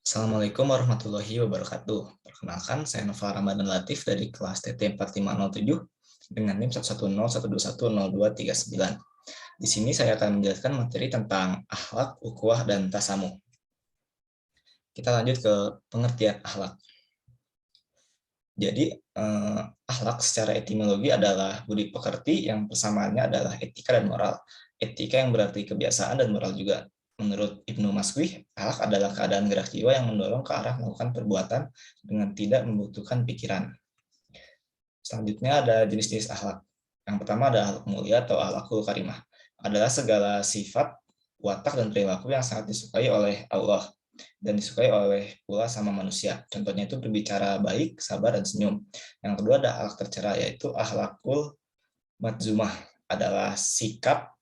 Assalamualaikum warahmatullahi wabarakatuh. Perkenalkan, saya Nova Ramadan Latif dari kelas TT 4507 dengan NIM 110120239. Di sini saya akan menjelaskan materi tentang akhlak, ukhuwah, dan tasamuh. Kita lanjut ke pengertian akhlak. Jadi, akhlak secara etimologi adalah budi pekerti yang persamaannya adalah etika dan moral. Etika yang berarti kebiasaan dan moral juga. Menurut Ibnu Maswih, akhlak adalah keadaan gerak jiwa yang mendorong ke arah melakukan perbuatan dengan tidak membutuhkan pikiran. Selanjutnya ada jenis-jenis akhlak. Yang pertama ada akhlak mulia atau akhlakul karimah. Adalah segala sifat, watak, dan perilaku yang sangat disukai oleh Allah dan disukai oleh pula sama manusia. Contohnya itu berbicara baik, sabar, dan senyum. Yang kedua ada akhlak tercela, yaitu akhlakul madzumah. Adalah sikap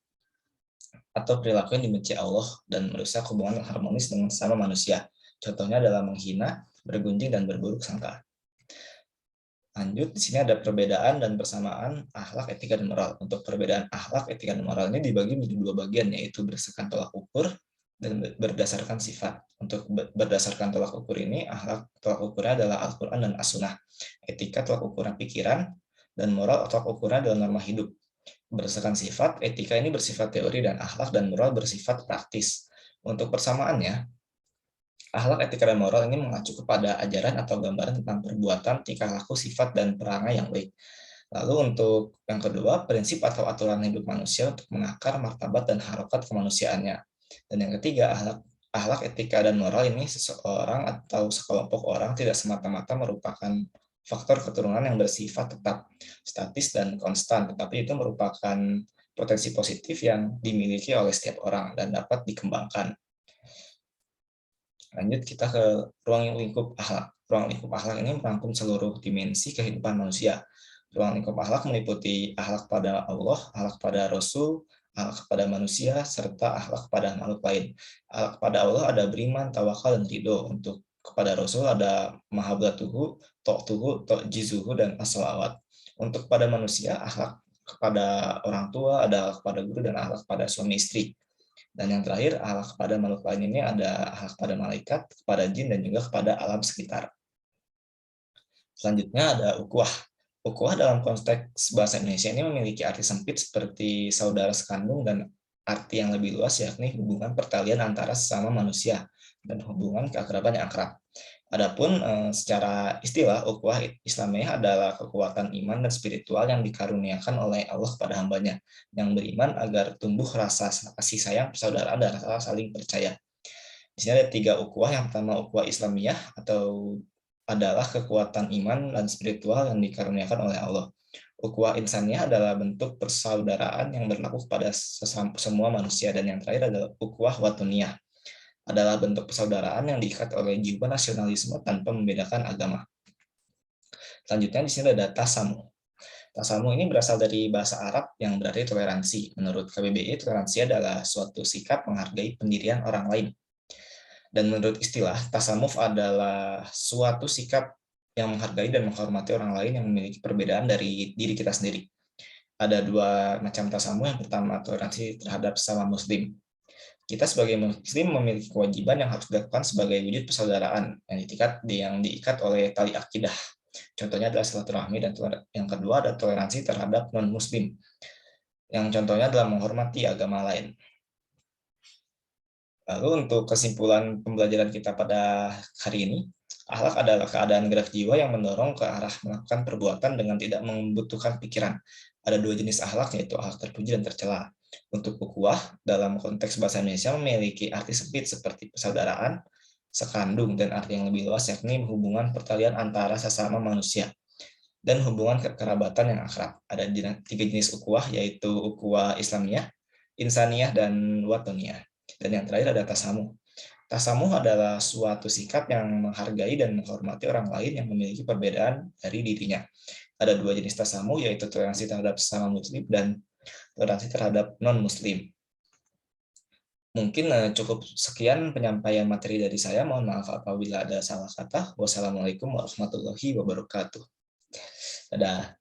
atau perilaku yang dibenci Allah dan merusak hubungan yang harmonis dengan sesama manusia. Contohnya adalah menghina, bergunjing, dan berburuk sangka. Lanjut, di sini ada perbedaan dan persamaan akhlak, etika, dan moral. Untuk perbedaan akhlak, etika, dan moral ini dibagi menjadi dua bagian, yaitu berdasarkan tolak ukur dan berdasarkan sifat. Untuk berdasarkan tolak ukur ini, akhlak tolak ukurnya adalah Al-Quran dan As-Sunnah. Etika tolak ukuran pikiran, dan moral tolak ukurnya adalah norma hidup. Berdasarkan sifat, etika ini bersifat teori dan akhlak dan moral bersifat praktis. Untuk persamaannya, akhlak, etika, dan moral ini mengacu kepada ajaran atau gambaran tentang perbuatan, tingkah laku, sifat, dan perangai yang baik. Lalu untuk yang kedua, prinsip atau aturan hidup manusia untuk menakar martabat dan harokat kemanusiaannya. Dan yang ketiga, akhlak, etika, dan moral ini seseorang atau sekelompok orang tidak semata-mata merupakan faktor keturunan yang bersifat tetap, statis, dan konstan, tetapi itu merupakan potensi positif yang dimiliki oleh setiap orang dan dapat dikembangkan. Lanjut kita ke ruang lingkup akhlak. Ruang lingkup akhlak ini merangkum seluruh dimensi kehidupan manusia. Ruang lingkup akhlak meliputi akhlak pada Allah, akhlak pada Rasul, akhlak kepada manusia, serta akhlak kepada makhluk lain. Akhlak kepada Allah ada beriman, tawakal, dan ridho. Untuk kepada Rasul ada mahabbatuhu, ta'tuhu, ta'jizuhu, dan as-salawat. Untuk kepada manusia, akhlak kepada orang tua, ada akhlak kepada guru, dan akhlak kepada suami istri. Dan yang terakhir, akhlak kepada makhluk lain ini ada akhlak kepada malaikat, kepada jin, dan juga kepada alam sekitar. Selanjutnya ada ukhuwah. Ukhuwah dalam konteks bahasa Indonesia ini memiliki arti sempit seperti saudara sekandung dan arti yang lebih luas yakni hubungan pertalian antara sesama manusia dan hubungan keakraban yang akrab. Adapun secara istilah, ukhuwah Islamiyah adalah kekuatan iman dan spiritual yang dikaruniakan oleh Allah kepada hambanya yang beriman agar tumbuh rasa kasih sayang, persaudaraan, dan rasa saling percaya. Di sini ada 3 ukhuwah. Yang pertama ukhuwah Islamiyah atau adalah kekuatan iman dan spiritual yang dikaruniakan oleh Allah. Ukhuwah Insaniyah adalah bentuk persaudaraan yang berlaku kepada semua manusia. Dan yang terakhir adalah ukhuwah Watuniyah, adalah bentuk persaudaraan yang diikat oleh jiwa nasionalisme tanpa membedakan agama. Selanjutnya di sini ada tasamuh. Tasamuh ini berasal dari bahasa Arab yang berarti toleransi. Menurut KBBI, toleransi adalah suatu sikap menghargai pendirian orang lain. Dan menurut istilah, tasamuh adalah suatu sikap yang menghargai dan menghormati orang lain yang memiliki perbedaan dari diri kita sendiri. Ada 2 macam tasamuh. Yang pertama, toleransi terhadap sesama muslim. Kita sebagai muslim memiliki kewajiban yang harus dilakukan sebagai wujud persaudaraan yang diikat oleh tali akidah. Contohnya adalah silaturahmi, dan yang kedua ada toleransi terhadap non-muslim. Yang contohnya adalah menghormati agama lain. Lalu untuk kesimpulan pembelajaran kita pada hari ini, akhlak adalah keadaan gerak jiwa yang mendorong ke arah melakukan perbuatan dengan tidak membutuhkan pikiran. Ada 2 jenis akhlak, yaitu akhlak terpuji dan tercela. Untuk ukhuwah, dalam konteks bahasa Indonesia memiliki arti sempit seperti persaudaraan, sekandung, dan arti yang lebih luas yakni hubungan pertalian antara sesama manusia dan hubungan kekerabatan yang akrab. Ada 3 jenis ukhuwah, yaitu ukhuwah Islamiyah, Insaniyah, dan Watoniyah. Dan yang terakhir ada tasamuh. Tasamuh adalah suatu sikap yang menghargai dan menghormati orang lain yang memiliki perbedaan dari dirinya. Ada 2 jenis tasamuh, yaitu toleransi terhadap sesama muslim dan toleransi terhadap non-muslim. Mungkin cukup sekian penyampaian materi dari saya. Mohon maaf apabila ada salah kata. Wassalamualaikum warahmatullahi wabarakatuh. Dadah.